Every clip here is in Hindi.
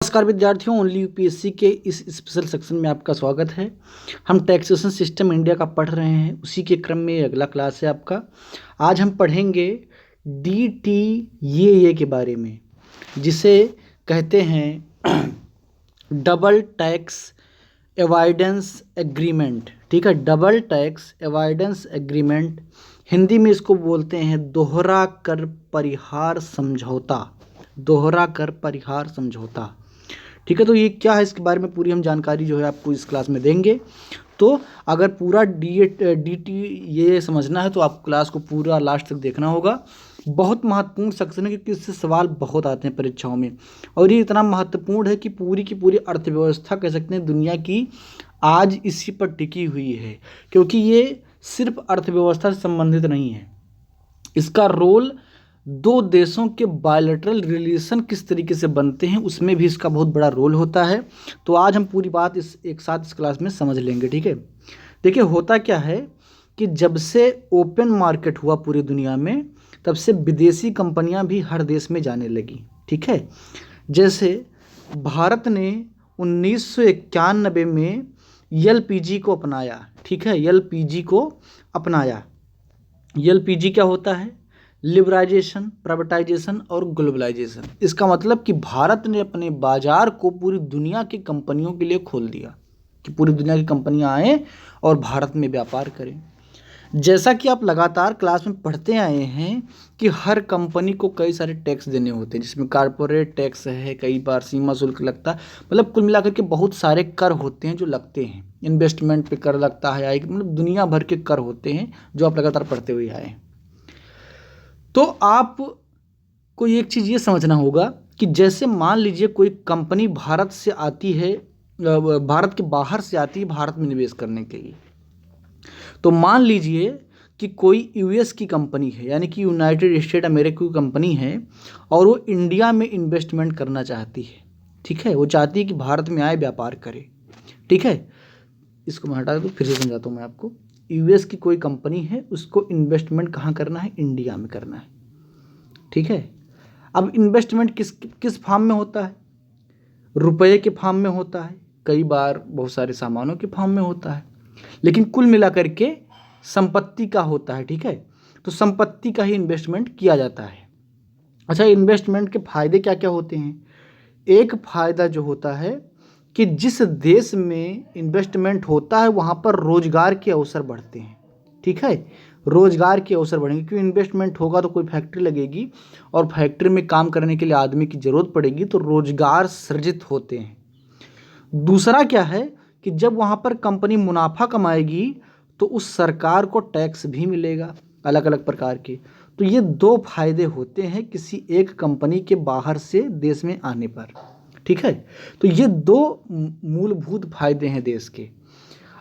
नमस्कार विद्यार्थियों, ओनली यूपीएससी के इस स्पेशल सेक्शन में आपका स्वागत है। हम टैक्सेशन सिस्टम इंडिया का पढ़ रहे हैं, उसी के क्रम में अगला क्लास है आपका। आज हम पढ़ेंगे DTAA के बारे में, जिसे कहते हैं डबल टैक्स अवॉइडेंस एग्रीमेंट। ठीक है, double tax avoidance agreement, Hindi में इसको बोलते हैं दोहरा कर परिहार समझौता। दोहरा कर परिहार समझौता। ठीक है, तो ये क्या है, इसके बारे में पूरी हम जानकारी जो है आपको इस क्लास में देंगे। तो अगर पूरा DT ये समझना है तो आपको क्लास को पूरा लास्ट तक देखना होगा। बहुत महत्वपूर्ण सेक्शन है क्योंकि इससे सवाल बहुत आते हैं परीक्षाओं में, और ये इतना महत्वपूर्ण है कि पूरी की पूरी अर्थव्यवस्था कह सकते हैं दुनिया की आज इसी पर टिकी हुई है, क्योंकि ये सिर्फ अर्थव्यवस्था से संबंधित नहीं है। इसका रोल दो देशों के बायलैटरल रिलेशन किस तरीके से बनते हैं उसमें भी इसका बहुत बड़ा रोल होता है। तो आज हम पूरी बात एक साथ इस क्लास में समझ लेंगे। ठीक है, देखिए होता क्या है कि जब से ओपन मार्केट हुआ पूरी दुनिया में, तब से विदेशी कंपनियां भी हर देश में जाने लगी। ठीक है, जैसे भारत ने 1991 में LPG को अपनाया। ठीक है, LPG को अपनाया। LPG क्या होता है? लिबराइजेशन, प्राइवेटाइजेशन और ग्लोबलाइजेशन। इसका मतलब कि भारत ने अपने बाजार को पूरी दुनिया की कंपनियों के लिए खोल दिया कि पूरी दुनिया की कंपनियां आएँ और भारत में व्यापार करें। जैसा कि आप लगातार क्लास में पढ़ते आए हैं कि हर कंपनी को कई सारे टैक्स देने होते हैं, जिसमें कॉर्पोरेट टैक्स है, कई बार सीमा शुल्क लगता है, मतलब कुल मिलाकर के बहुत सारे कर होते हैं जो लगते हैं। इन्वेस्टमेंट पे कर लगता है, मतलब दुनिया भर के कर होते हैं जो आप लगातार पढ़ते हुए आए हैं। तो आपको एक चीज़ ये समझना होगा कि जैसे मान लीजिए कोई कंपनी भारत से आती है, भारत के बाहर से आती है भारत में निवेश करने के लिए। तो मान लीजिए कि कोई US की कंपनी है, यानी कि यूनाइटेड स्टेट अमेरिका की कंपनी है, और वो इंडिया में इन्वेस्टमेंट करना चाहती है। ठीक है, वो चाहती है कि भारत में आए, व्यापार करे। ठीक है, इसको मैं हटा दूँ, फिर से समझाता हूँ मैं आपको। US की कोई कंपनी है, उसको इन्वेस्टमेंट कहाँ करना है? इंडिया में करना है। ठीक है, अब इन्वेस्टमेंट किस फॉर्म में होता है? रुपये के फॉर्म में होता है, कई बार बहुत सारे सामानों के फॉर्म में होता है, लेकिन कुल मिलाकर के संपत्ति का होता है। ठीक है, तो संपत्ति का ही इन्वेस्टमेंट किया जाता है। अच्छा, इन्वेस्टमेंट के फायदे क्या क्या होते हैं? एक फायदा जो होता है कि जिस देश में इन्वेस्टमेंट होता है वहाँ पर रोजगार के अवसर बढ़ते हैं। ठीक है, रोजगार के अवसर बढ़ेंगे, क्योंकि इन्वेस्टमेंट होगा तो कोई फैक्ट्री लगेगी, और फैक्ट्री में काम करने के लिए आदमी की ज़रूरत पड़ेगी, तो रोजगार सृजित होते हैं। दूसरा क्या है कि जब वहाँ पर कंपनी मुनाफा कमाएगी तो उस सरकार को टैक्स भी मिलेगा अलग अलग प्रकार के। तो ये दो फायदे होते हैं किसी एक कंपनी के बाहर से देश में आने पर। ठीक है, तो ये दो मूलभूत फायदे हैं देश के।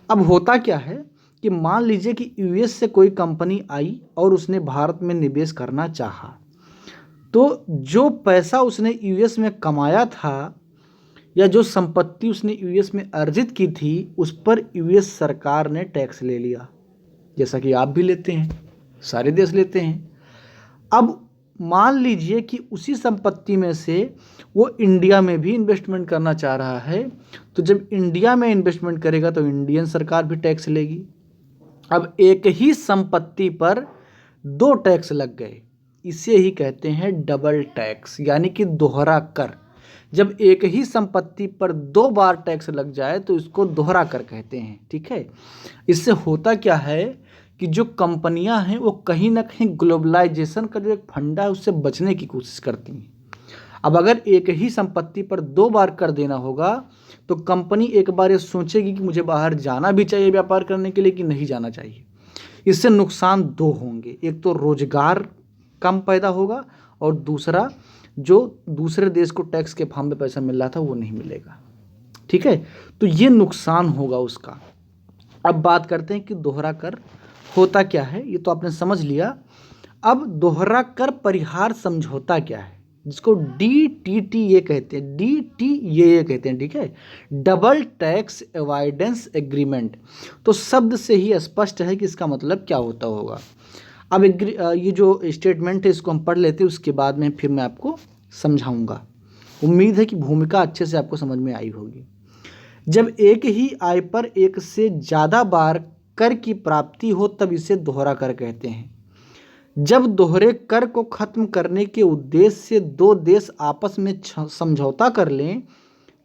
अब होता क्या है कि मान लीजिए कि US से कोई कंपनी आई और उसने भारत में निवेश करना चाहा, तो जो पैसा उसने US में कमाया था या जो संपत्ति उसने US में अर्जित की थी, उस पर US सरकार ने टैक्स ले लिया, जैसा कि आप भी लेते हैं, सारे देश लेते हैं। अब मान लीजिए कि उसी संपत्ति में से वो इंडिया में भी इन्वेस्टमेंट करना चाह रहा है, तो जब इंडिया में इन्वेस्टमेंट करेगा तो इंडियन सरकार भी टैक्स लेगी। अब एक ही संपत्ति पर दो टैक्स लग गए, इसे ही कहते हैं डबल टैक्स, यानी कि दोहरा कर। जब एक ही संपत्ति पर दो बार टैक्स लग जाए तो इसको दोहरा कर कहते हैं। ठीक है, इससे होता क्या है कि जो कंपनियां हैं वो कहीं ना कहीं ग्लोबलाइजेशन का जो एक फंडा है उससे बचने की कोशिश करती हैं। अब अगर एक ही संपत्ति पर दो बार कर देना होगा तो कंपनी एक बार ये सोचेगी कि मुझे बाहर जाना भी चाहिए व्यापार करने के लिए कि नहीं जाना चाहिए। इससे नुकसान दो होंगे, एक तो रोजगार कम पैदा होगा, और दूसरा जो दूसरे देश को टैक्स के फॉर्म में पैसा मिल रहा था वो नहीं मिलेगा। ठीक है, तो ये नुकसान होगा उसका। अब बात करते हैं कि दोहरा कर होता क्या है, ये तो आपने समझ लिया। अब दोहरा कर परिहार समझौता क्या है, जिसको DTAA कहते हैं, DTAA कहते हैं। ठीक है, डबल टैक्स अवॉइडेंस एग्रीमेंट। तो शब्द से ही स्पष्ट है कि इसका मतलब क्या होता होगा। अब ये जो स्टेटमेंट है इसको हम पढ़ लेते हैं, उसके बाद में फिर मैं आपको समझाऊंगा। उम्मीद है कि भूमिका अच्छे से आपको समझ में आई होगी। जब एक ही आय पर एक से ज़्यादा बार कर की प्राप्ति हो तब इसे दोहरा कर कहते हैं। जब दोहरे कर को खत्म करने के उद्देश्य से दो देश आपस में समझौता कर लें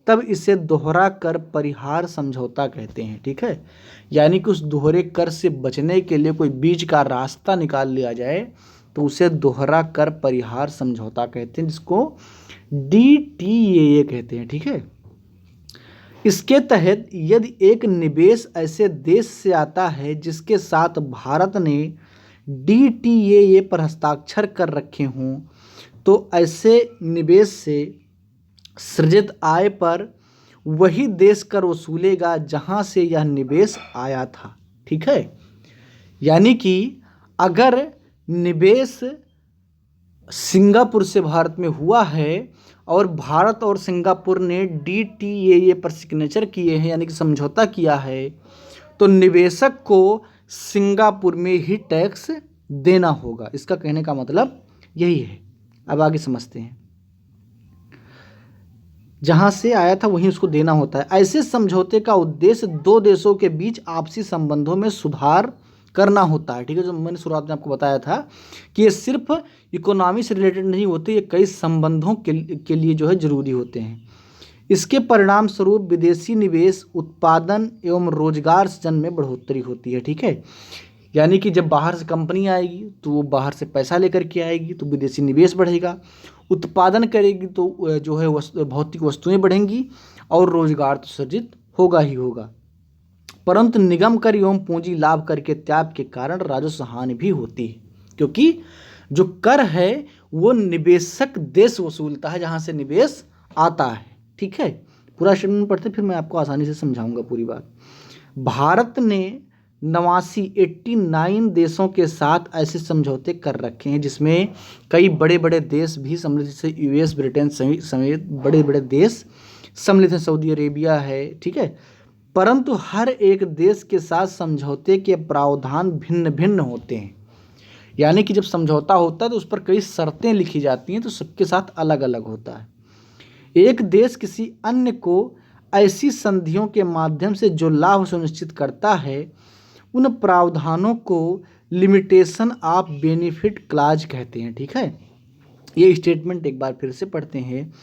तब इसे दोहरा कर परिहार समझौता कहते हैं। ठीक है, यानी कि उस दोहरे कर से बचने के लिए कोई बीच का रास्ता निकाल लिया जाए तो उसे दोहरा कर परिहार समझौता कहते हैं, जिसको DTAA कहते हैं। ठीक है, इसके तहत यदि एक निवेश ऐसे देश से आता है जिसके साथ भारत ने DTAA पर हस्ताक्षर कर रखे हों तो ऐसे निवेश से सृजित आय पर वही देश कर वसूलेगा जहां से यह निवेश आया था। ठीक है, यानी कि अगर निवेश सिंगापुर से भारत में हुआ है और भारत और सिंगापुर ने DTAA पर सिग्नेचर किए हैं यानी कि समझौता किया है, तो निवेशक को सिंगापुर में ही टैक्स देना होगा। इसका कहने का मतलब यही है। अब आगे समझते हैं। जहां से आया था वहीं उसको देना होता है। ऐसे समझौते का उद्देश्य दो देशों के बीच आपसी संबंधों में सुधार करना होता है। ठीक है, जो मैंने शुरुआत में आपको बताया था कि ये सिर्फ इकोनॉमी से रिलेटेड नहीं होते, ये कई संबंधों के लिए जो है जरूरी होते हैं। इसके परिणाम स्वरूप विदेशी निवेश, उत्पादन एवं रोजगार सृजन में बढ़ोतरी होती है। ठीक है, यानी कि जब बाहर से कंपनी आएगी तो वो बाहर से पैसा लेकर के आएगी तो विदेशी निवेश बढ़ेगा, उत्पादन करेगी तो जो है भौतिक वस्तुएं बढ़ेंगी और रोजगार तो सृजित होगा ही होगा। परंतु निगम कर एवं पूंजी लाभ कर के त्याग के कारण राजस्व हानि भी होती है, क्योंकि जो कर है वो निवेशक देश वसूलता है जहां से निवेश आता है। ठीक है, पूरा स्टेटमेंट पढ़ते फिर मैं आपको आसानी से समझाऊंगा पूरी बात। भारत ने 89 देशों के साथ ऐसे समझौते कर रखे हैं जिसमें कई बड़े बड़े देश भी सम्मिलित, जैसे US, ब्रिटेन समेत बड़े बड़े देश सम्मिलित हैं, सऊदी अरेबिया है। ठीक है, परंतु हर एक देश के साथ समझौते के प्रावधान भिन्न भिन्न होते हैं। यानी कि जब समझौता होता है तो उस पर कई शर्तें लिखी जाती हैं, तो सबके साथ अलग अलग होता है। एक देश किसी अन्य को ऐसी संधियों के माध्यम से जो लाभ सुनिश्चित करता है उन प्रावधानों को लिमिटेशन ऑफ बेनिफिट क्लॉज कहते हैं। ठीक है, ये स्टेटमेंट एक बार फिर से पढ़ते हैं।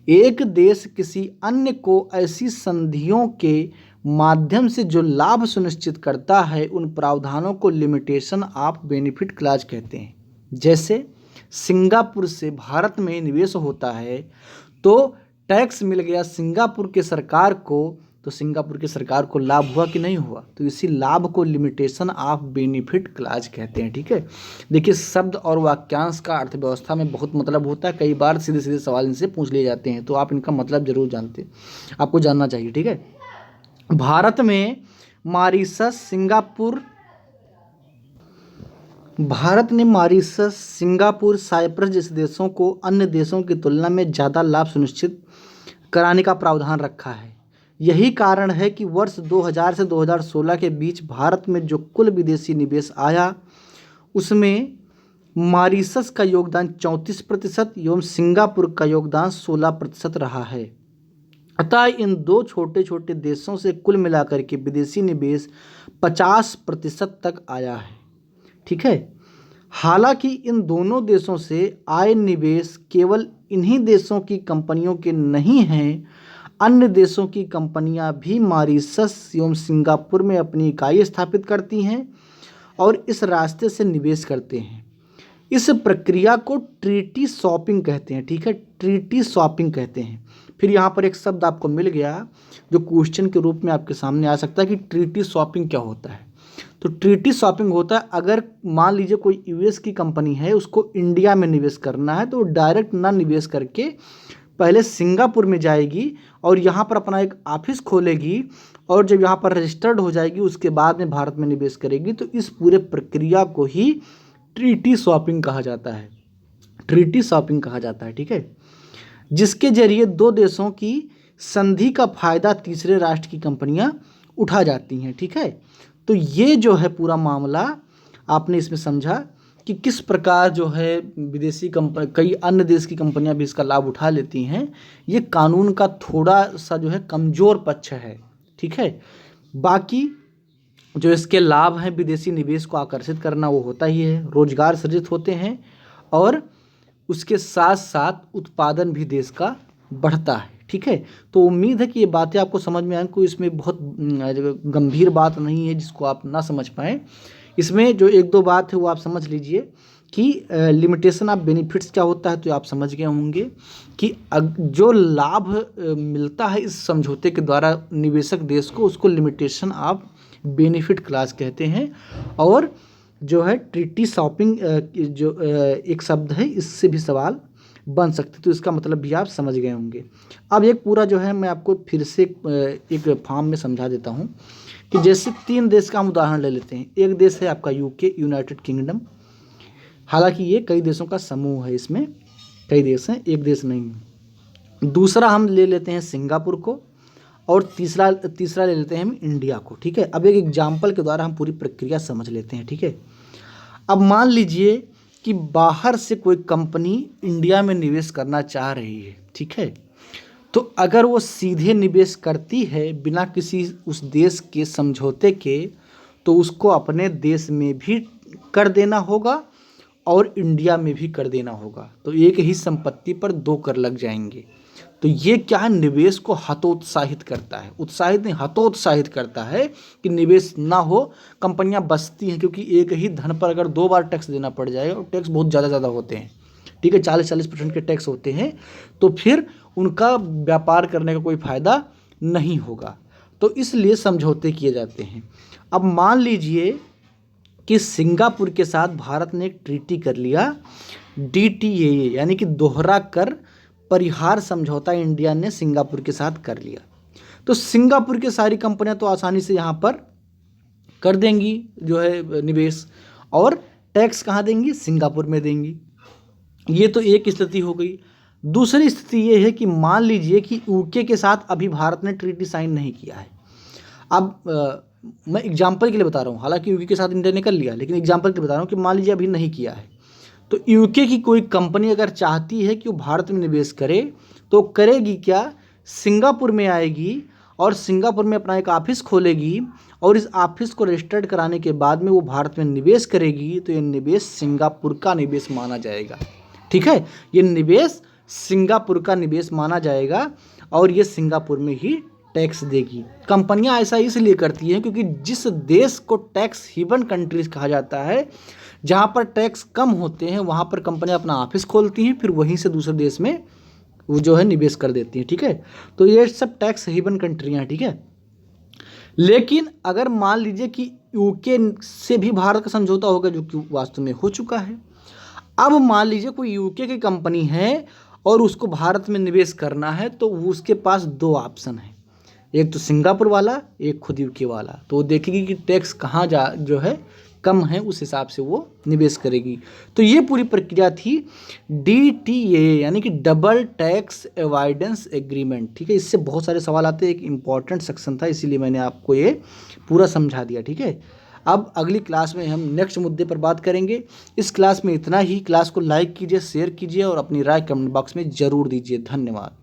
एक देश किसी अन्य को ऐसी संधियों के माध्यम से जो लाभ सुनिश्चित करता है उन प्रावधानों को लिमिटेशन ऑफ बेनिफिट क्लॉज कहते हैं। जैसे सिंगापुर से भारत में निवेश होता है तो टैक्स मिल गया सिंगापुर के सरकार को, तो सिंगापुर की सरकार को लाभ हुआ कि नहीं हुआ, तो इसी लाभ को लिमिटेशन ऑफ बेनिफिट क्लॉज कहते हैं। ठीक है, देखिए शब्द और वाक्यांश का अर्थव्यवस्था में बहुत मतलब होता है। कई बार सीधे सीधे सवाल इनसे पूछ लिए जाते हैं, तो आप इनका मतलब जरूर जानते, आपको जानना चाहिए। ठीक है, भारत में मॉरीशस, सिंगापुर, साइप्रस जैसे देशों को अन्य देशों की तुलना में ज़्यादा लाभ सुनिश्चित कराने का प्रावधान रखा है। यही कारण है कि वर्ष 2000 से 2016 के बीच भारत में जो कुल विदेशी निवेश आया उसमें मॉरीशस का योगदान 34% एवं सिंगापुर का योगदान 16% रहा है। अतः इन दो छोटे छोटे देशों से कुल मिलाकर के विदेशी निवेश 50% तक आया है। ठीक है, हालांकि इन दोनों देशों से आय निवेश केवल इन्हीं देशों की कंपनियों के नहीं हैं, अन्य देशों की कंपनियां भी मॉरीशस एवं सिंगापुर में अपनी इकाई स्थापित करती हैं और इस रास्ते से निवेश करते हैं। इस प्रक्रिया को ट्रीटी शॉपिंग कहते हैं। ठीक है, ट्रीटी शॉपिंग कहते हैं। फिर यहाँ पर एक शब्द आपको मिल गया जो क्वेश्चन के रूप में आपके सामने आ सकता है कि ट्रीटी शॉपिंग क्या होता है। तो ट्रीटी शॉपिंग होता है, अगर मान लीजिए कोई US की कंपनी है, उसको इंडिया में निवेश करना है तो डायरेक्ट ना निवेश करके पहले सिंगापुर में जाएगी और यहाँ पर अपना एक ऑफिस खोलेगी और जब यहाँ पर रजिस्टर्ड हो जाएगी उसके बाद में भारत में निवेश करेगी। तो इस पूरे प्रक्रिया को ही ट्रीटी शॉपिंग कहा जाता है, ट्रीटी शॉपिंग कहा जाता है। ठीक है, जिसके जरिए दो देशों की संधि का फायदा तीसरे राष्ट्र की कंपनियां उठा जाती हैं। ठीक है, तो ये जो है पूरा मामला आपने इसमें समझा कि किस प्रकार जो है विदेशी कई अन्य देश की कंपनियां भी इसका लाभ उठा लेती हैं, ये कानून का थोड़ा सा जो है कमज़ोर पक्ष है। ठीक है, बाकी जो इसके लाभ हैं विदेशी निवेश को आकर्षित करना वो होता ही है, रोजगार सृजित होते हैं और उसके साथ साथ उत्पादन भी देश का बढ़ता है। ठीक है, तो उम्मीद है कि ये बातें आपको समझ में आएँ, कोई इसमें बहुत गंभीर बात नहीं है जिसको आप ना समझ पाएँ। इसमें जो एक दो बात है वो आप समझ लीजिए कि लिमिटेशन ऑफ बेनिफिट्स क्या होता है, तो आप समझ गए होंगे कि जो लाभ मिलता है इस समझौते के द्वारा निवेशक देश को, उसको लिमिटेशन ऑफ बेनिफिट क्लास कहते हैं। और जो है ट्रीटी शॉपिंग जो एक शब्द है, इससे भी सवाल बन सकते, तो इसका मतलब भी आप समझ गए होंगे। अब एक पूरा जो है मैं आपको फिर से एक फॉर्म में समझा देता हूँ कि जैसे 3 देश का हम उदाहरण ले लेते हैं। एक देश है आपका यूके, यूनाइटेड किंगडम, हालांकि ये कई देशों का समूह है, इसमें कई देश हैं, एक देश नहीं है। दूसरा हम ले लेते हैं सिंगापुर को, और तीसरा ले लेते हैं हम इंडिया को। ठीक है, अब एक एग्जाम्पल के द्वारा हम पूरी प्रक्रिया समझ लेते हैं। ठीक है, अब मान लीजिए कि बाहर से कोई कंपनी इंडिया में निवेश करना चाह रही है। ठीक है, तो अगर वो सीधे निवेश करती है बिना किसी उस देश के समझौते के, तो उसको अपने देश में भी कर देना होगा और इंडिया में भी कर देना होगा, तो एक ही संपत्ति पर 2 कर लग जाएंगे। तो ये क्या है, निवेश को हतोत्साहित करता है, उत्साहित नहीं हतोत्साहित करता है कि निवेश ना हो। कंपनियां बचती हैं क्योंकि एक ही धन पर अगर 2 बार टैक्स देना पड़ जाएगा, और टैक्स बहुत ज़्यादा होते हैं। ठीक है, 40% के टैक्स होते हैं, तो फिर उनका व्यापार करने का कोई फ़ायदा नहीं होगा, तो इसलिए समझौते किए जाते हैं। अब मान लीजिए कि सिंगापुर के साथ भारत ने एक ट्रीटी कर लिया, DTAA यानी कि दोहरा कर परिहार समझौता इंडिया ने सिंगापुर के साथ कर लिया। तो सिंगापुर की सारी कंपनियां तो आसानी से यहाँ पर कर देंगी जो है निवेश, और टैक्स कहाँ देंगी, सिंगापुर में देंगी। ये तो एक स्थिति हो गई। दूसरी स्थिति ये है कि मान लीजिए कि यूके के साथ अभी भारत ने ट्रीटी साइन नहीं किया है। अब मैं एग्जाम्पल के लिए बता रहा हूँ, हालांकि यूके के साथ इंडिया ने कर लिया, लेकिन एग्जाम्पल के लिए बता रहा हूँ कि मान लीजिए अभी नहीं किया है। तो यूके की कोई कंपनी अगर चाहती है कि वो भारत में निवेश करे, तो करेगी क्या, सिंगापुर में आएगी और सिंगापुर में अपना एक ऑफिस खोलेगी, और इस ऑफिस को रजिस्टर्ड कराने के बाद में वो भारत में निवेश करेगी, तो ये निवेश सिंगापुर का निवेश माना जाएगा। ठीक है, ये निवेश सिंगापुर का निवेश माना जाएगा और ये सिंगापुर में ही टैक्स देगी। कंपनियां ऐसा इसलिए करती हैं क्योंकि जिस देश को टैक्स हेवन कंट्रीज कहा जाता है, जहां पर टैक्स कम होते हैं, वहां पर कंपनियां अपना ऑफिस खोलती हैं, फिर वहीं से दूसरे देश में वो जो है निवेश कर देती हैं। ठीक है, तो ये सब टैक्स हेवन कंट्रियां हैं। ठीक है, लेकिन अगर मान लीजिए कि यूके से भी भारत का समझौता होगा, जो कि वास्तव में हो चुका है। अब मान लीजिए कोई यूके की कंपनी है और उसको भारत में निवेश करना है, तो उसके पास 2 ऑप्शन है, एक तो सिंगापुर वाला, एक खुद यूके वाला। तो वो देखेगी कि टैक्स कहाँ जो है कम है, उस हिसाब से वो निवेश करेगी। तो ये पूरी प्रक्रिया थी DTAA यानी कि डबल टैक्स अवॉइडेंस एग्रीमेंट। ठीक है, इससे बहुत सारे सवाल आते हैं, एक इम्पॉर्टेंट सेक्शन था, इसीलिए मैंने आपको ये पूरा समझा दिया। ठीक है, अब अगली क्लास में हम नेक्स्ट मुद्दे पर बात करेंगे। इस क्लास में इतना ही। क्लास को लाइक कीजिए, शेयर कीजिए और अपनी राय कमेंट बॉक्स में ज़रूर दीजिए। धन्यवाद।